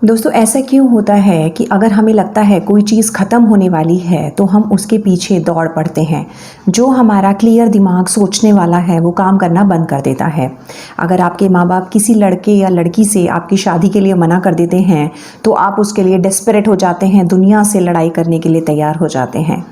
दोस्तों ऐसा क्यों होता है कि अगर हमें लगता है कोई चीज़ ख़त्म होने वाली है तो हम उसके पीछे दौड़ पड़ते हैं। जो हमारा क्लियर दिमाग सोचने वाला है वो काम करना बंद कर देता है। अगर आपके माँ बाप किसी लड़के या लड़की से आपकी शादी के लिए मना कर देते हैं तो आप उसके लिए डेस्परेट हो जाते हैं, दुनिया से लड़ाई करने के लिए तैयार हो जाते हैं।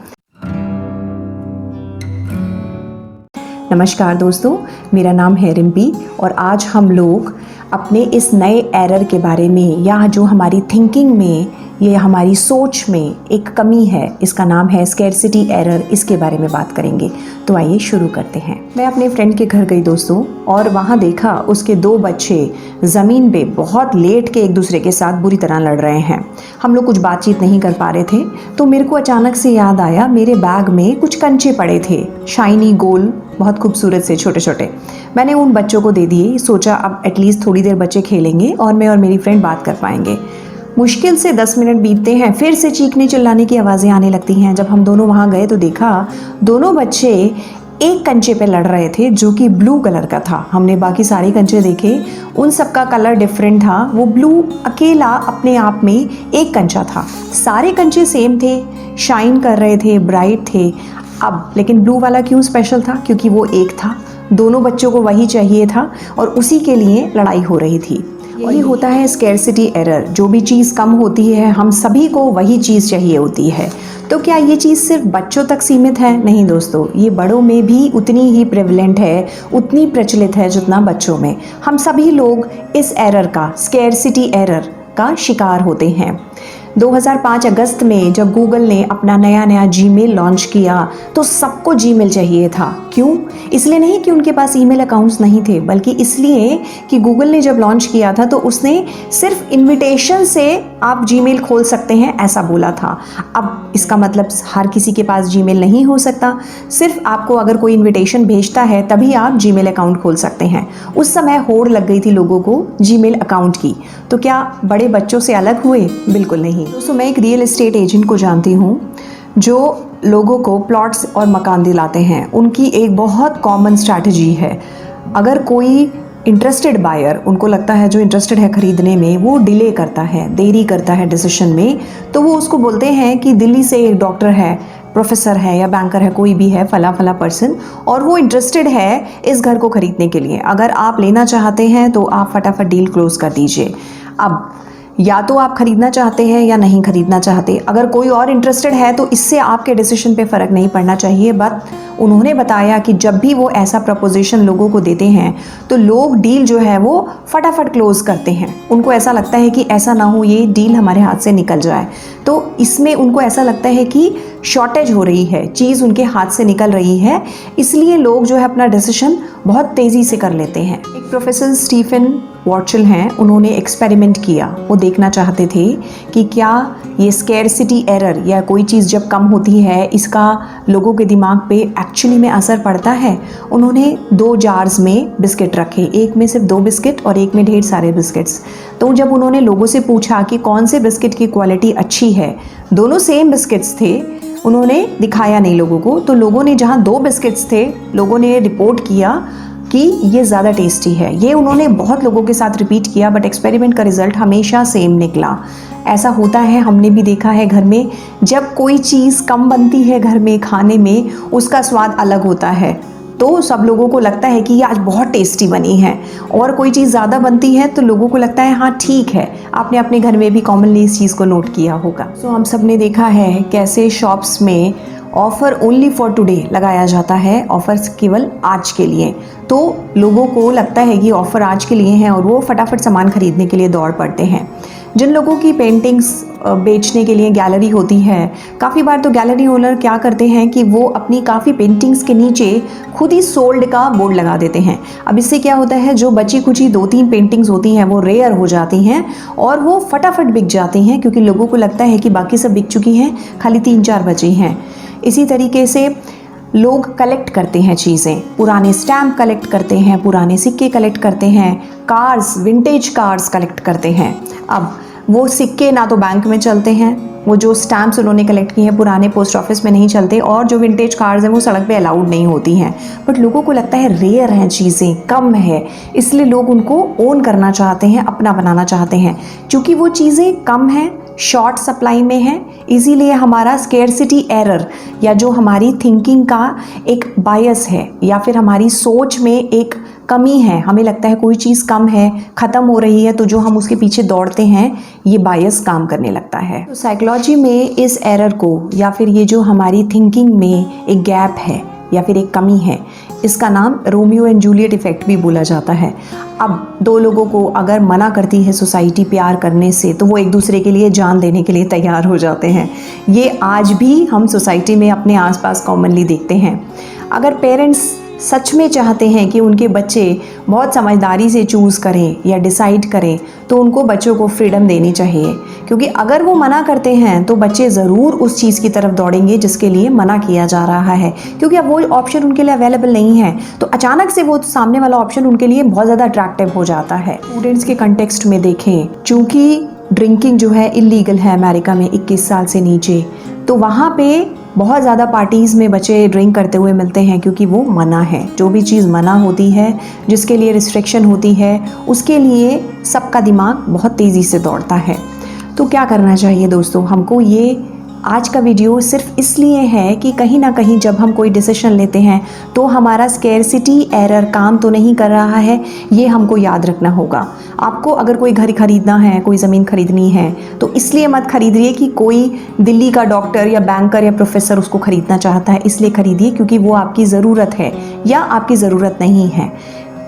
नमस्कार दोस्तों, मेरा नाम है रिम्पी और आज हम लोग अपने इस नए एरर के बारे में या जो हमारी थिंकिंग में ये हमारी सोच में एक कमी है, इसका नाम है स्कैरसिटी एरर, इसके बारे में बात करेंगे। तो आइए शुरू करते हैं। मैं अपने फ्रेंड के घर गई दोस्तों और वहाँ देखा उसके 2 बच्चे ज़मीन पे बहुत लेट के एक दूसरे के साथ बुरी तरह लड़ रहे हैं। हम लोग कुछ बातचीत नहीं कर पा रहे थे तो मेरे को अचानक से याद आया, मेरे बैग में कुछ कंचे पड़े थे, शाइनी गोल, बहुत खूबसूरत से छोटे छोटे। मैंने उन बच्चों को दे दिए, सोचा अब एटलीस्ट थोड़ी देर बच्चे खेलेंगे और मैं और मेरी फ्रेंड बात कर पाएंगे। मुश्किल से 10 मिनट बीतते हैं, फिर से चीखने चिल्लाने की आवाज़ें आने लगती हैं। जब हम दोनों वहाँ गए तो देखा दोनों बच्चे एक कंचे पे लड़ रहे थे जो कि ब्लू कलर का था। हमने बाकी सारे कंचे देखे, उन सब का कलर डिफरेंट था, वो ब्लू अकेला अपने आप में एक कंचा था। सारे कंचे सेम थे, शाइन कर रहे थे, ब्राइट थे। अब लेकिन ब्लू वाला क्यों स्पेशल था? क्योंकि वो एक था, दोनों बच्चों को वही चाहिए था और उसी के लिए लड़ाई हो रही थी। यही होता है स्कैरसिटी एरर। जो भी चीज़ कम होती है हम सभी को वही चीज़ चाहिए होती है। तो क्या ये चीज़ सिर्फ बच्चों तक सीमित है? नहीं दोस्तों, ये बड़ों में भी उतनी ही प्रेवलेंट है, उतनी प्रचलित है जितना बच्चों में। हम सभी लोग इस एरर का, स्कैरसिटी एरर का शिकार होते हैं। 2005 अगस्त में जब गूगल ने अपना नया जीमेल लॉन्च किया तो सबको जीमेल चाहिए था। क्यों? इसलिए नहीं कि उनके पास ईमेल अकाउंट्स नहीं थे, बल्कि इसलिए कि गूगल ने जब लॉन्च किया था तो उसने सिर्फ इनविटेशन से आप जीमेल खोल सकते हैं ऐसा बोला था। अब इसका मतलब हर किसी के पास जीमेल नहीं हो सकता, सिर्फ आपको अगर कोई इनविटेशन भेजता है तभी आप जीमेल अकाउंट खोल सकते हैं। उस समय होड़ लग गई थी लोगों को जीमेल अकाउंट की। तो क्या बड़े बच्चों से अलग हुए? बिल्कुल नहीं दोस्तों। मैं एक रियल एस्टेट एजेंट को जानती हूँ जो लोगों को प्लॉट्स और मकान दिलाते हैं। उनकी एक बहुत कॉमन स्ट्रैटेजी है, अगर कोई इंटरेस्टेड बायर, उनको लगता है जो इंटरेस्टेड है खरीदने में, वो डिले करता है, देरी करता है डिसीजन में, तो वो उसको बोलते हैं कि दिल्ली से एक डॉक्टर है, प्रोफेसर है या बैंकर है, कोई भी है, फला फला पर्सन, और वो इंटरेस्टेड है इस घर को खरीदने के लिए। अगर आप लेना चाहते हैं तो आप फटाफट डील क्लोज कर दीजिए। अब या तो आप खरीदना चाहते हैं या नहीं खरीदना चाहते। अगर कोई और इंटरेस्टेड है तो इससे आपके डिसीजन पे फ़र्क नहीं पड़ना चाहिए। बट उन्होंने बताया कि जब भी वो ऐसा प्रपोजिशन लोगों को देते हैं तो लोग डील जो है वो फटाफट क्लोज करते हैं। उनको ऐसा लगता है कि ऐसा ना हो ये डील हमारे हाथ से निकल जाए। तो इसमें उनको ऐसा लगता है कि शॉर्टेज हो रही है, चीज़ उनके हाथ से निकल रही है, इसलिए लोग जो है अपना डिसीजन बहुत तेज़ी से कर लेते हैं। एक प्रोफेसर स्टीफन वॉर्चल हैं, उन्होंने एक्सपेरिमेंट किया। वो देखना चाहते थे कि क्या ये स्कैरसिटी एरर या कोई चीज़ जब कम होती है इसका लोगों के दिमाग पे एक्चुअली में असर पड़ता है। उन्होंने 2 जार्स में बिस्किट रखे, एक में सिर्फ 2 बिस्किट और एक में ढेर सारे बिस्किट्स। तो जब उन्होंने लोगों से पूछा कि कौन से बिस्किट की क्वालिटी अच्छी है, दोनों सेम बिस्किट्स थे, उन्होंने दिखाया नहीं लोगों को। तो लोगों ने, जहाँ 2 बिस्किट्स थे, लोगों ने रिपोर्ट किया कि ये ज़्यादा टेस्टी है। ये उन्होंने बहुत लोगों के साथ रिपीट किया, बट एक्सपेरिमेंट का रिजल्ट हमेशा सेम निकला। ऐसा होता है, हमने भी देखा है घर में, जब कोई चीज़ कम बनती है घर में खाने में, उसका स्वाद अलग होता है। तो सब लोगों को लगता है कि ये आज बहुत टेस्टी बनी है, और कोई चीज़ ज़्यादा बनती है तो लोगों को लगता है हाँ ठीक है। आपने अपने घर में भी कॉमनली इस चीज़ को नोट किया होगा। तो हम सब ने देखा है कैसे शॉप्स में ऑफ़र ओनली फॉर टुडे लगाया जाता है, ऑफ़र्स केवल आज के लिए। तो लोगों को लगता है कि ऑफ़र आज के लिए हैं और वो फटाफट सामान खरीदने के लिए दौड़ पड़ते हैं। जिन लोगों की पेंटिंग्स बेचने के लिए गैलरी होती है, काफ़ी बार तो गैलरी ओनर क्या करते हैं कि वो अपनी काफ़ी पेंटिंग्स के नीचे खुद ही सोल्ड का बोर्ड लगा देते हैं। अब इससे क्या होता है, जो बची कुची 2-3 पेंटिंग्स होती हैं वो रेयर हो जाती हैं और वो फटाफट बिक जाती हैं, क्योंकि लोगों को लगता है कि बाकी सब बिक चुकी हैं, खाली 3-4 बची हैं। इसी तरीके से लोग कलेक्ट करते हैं चीज़ें, पुराने स्टैम्प कलेक्ट करते हैं, पुराने सिक्के कलेक्ट करते हैं, कार्स, विंटेज कार्स कलेक्ट करते हैं। अब वो सिक्के ना तो बैंक में चलते हैं, वो जो स्टैम्प्स उन्होंने कलेक्ट किए हैं पुराने पोस्ट ऑफिस में नहीं चलते, और जो विंटेज कार्ड्स हैं वो सड़क पे अलाउड नहीं होती हैं। बट लोगों को लगता है रेयर हैं चीज़ें, कम है, इसलिए लोग उनको ओन करना चाहते हैं, अपना बनाना चाहते हैं। क्योंकि वो चीज़ें कम हैं, शॉर्ट सप्लाई में है, इसीलिए हमारा स्केर्सिटी एरर या जो हमारी थिंकिंग का एक बायस है या फिर हमारी सोच में एक कमी है, हमें लगता है कोई चीज़ कम है, ख़त्म हो रही है, तो जो हम उसके पीछे दौड़ते हैं ये बायस काम करने लगता है। तो साइकोलॉजी में इस एरर को या फिर ये जो हमारी थिंकिंग में एक गैप है या फिर एक कमी है, इसका नाम रोमियो एंड जूलियट इफ़ेक्ट भी बोला जाता है। अब दो लोगों को अगर मना करती है सोसाइटी प्यार करने से, तो वो एक दूसरे के लिए जान देने के लिए तैयार हो जाते हैं। ये आज भी हम सोसाइटी में अपने आसपास कॉमनली देखते हैं। अगर पेरेंट्स सच में चाहते हैं कि उनके बच्चे बहुत समझदारी से चूज़ करें या डिसाइड करें, तो उनको बच्चों को फ्रीडम देनी चाहिए, क्योंकि अगर वो मना करते हैं तो बच्चे ज़रूर उस चीज़ की तरफ दौड़ेंगे जिसके लिए मना किया जा रहा है, क्योंकि अब वो ऑप्शन उनके लिए अवेलेबल नहीं है। तो अचानक से वो सामने वाला ऑप्शन उनके लिए बहुत ज़्यादा अट्रैक्टिव हो जाता है। स्टूडेंट्स के कंटेक्स्ट में देखें, चूँकि ड्रिंकिंग जो है इलीगल है अमेरिका में 21 साल से नीचे, तो वहाँ पे बहुत ज़्यादा पार्टीज़ में बच्चे ड्रिंक करते हुए मिलते हैं, क्योंकि वो मना है। जो भी चीज़ मना होती है, जिसके लिए रिस्ट्रिक्शन होती है, उसके लिए सबका दिमाग बहुत तेज़ी से दौड़ता है। तो क्या करना चाहिए दोस्तों, हमको ये आज का वीडियो सिर्फ इसलिए है कि कहीं ना कहीं जब हम कोई डिसीजन लेते हैं तो हमारा स्केर्सिटी एरर काम तो नहीं कर रहा है, ये हमको याद रखना होगा। आपको अगर कोई घर खरीदना है, कोई ज़मीन खरीदनी है, तो इसलिए मत खरीदिए कि कोई दिल्ली का डॉक्टर या बैंकर या प्रोफेसर उसको खरीदना चाहता है, इसलिए खरीदिए क्योंकि वो आपकी ज़रूरत है या आपकी ज़रूरत नहीं है।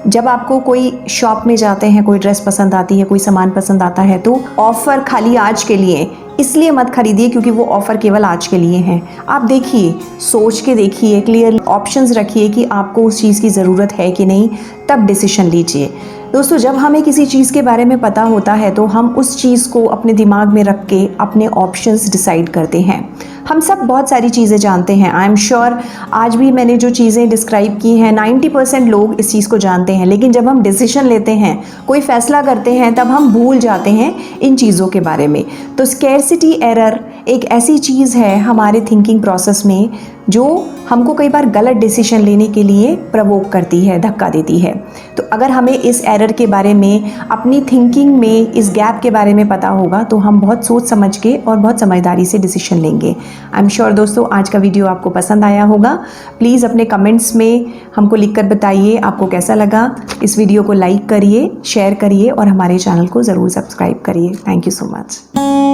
जब आपको कोई शॉप में जाते हैं, कोई ड्रेस पसंद आती है, कोई सामान पसंद आता है, तो ऑफ़र खाली आज के लिए इसलिए मत खरीदिए क्योंकि वो ऑफ़र केवल आज के लिए है। आप देखिए, सोच के देखिए, क्लियर ऑप्शंस रखिए कि आपको उस चीज़ की ज़रूरत है कि नहीं, तब डिसीजन लीजिए। दोस्तों, जब हमें किसी चीज़ के बारे में पता होता है तो हम उस चीज़ को अपने दिमाग में रख के अपने ऑप्शंस डिसाइड करते हैं। हम सब बहुत सारी चीज़ें जानते हैं, आई एम श्योर आज भी मैंने जो चीज़ें डिस्क्राइब की हैं 90% लोग इस चीज़ को जानते हैं, लेकिन जब हम डिसीजन लेते हैं, कोई फ़ैसला करते हैं, तब हम भूल जाते हैं इन चीज़ों के बारे में। तो स्केर्सिटी एरर एक ऐसी चीज़ है हमारे थिंकिंग प्रोसेस में जो हमको कई बार गलत डिसीजन लेने के लिए प्रवोक करती है, धक्का देती है। तो अगर हमें इस एरर के बारे में, अपनी थिंकिंग में इस गैप के बारे में पता होगा, तो हम बहुत सोच समझ के और बहुत समझदारी से डिसीजन लेंगे। आई एम श्योर दोस्तों आज का वीडियो आपको पसंद आया होगा। प्लीज़ अपने कमेंट्स में हमको लिखकर बताइए आपको कैसा लगा। इस वीडियो को लाइक करिए, शेयर करिए और हमारे चैनल को ज़रूर सब्सक्राइब करिए। Thank you so much.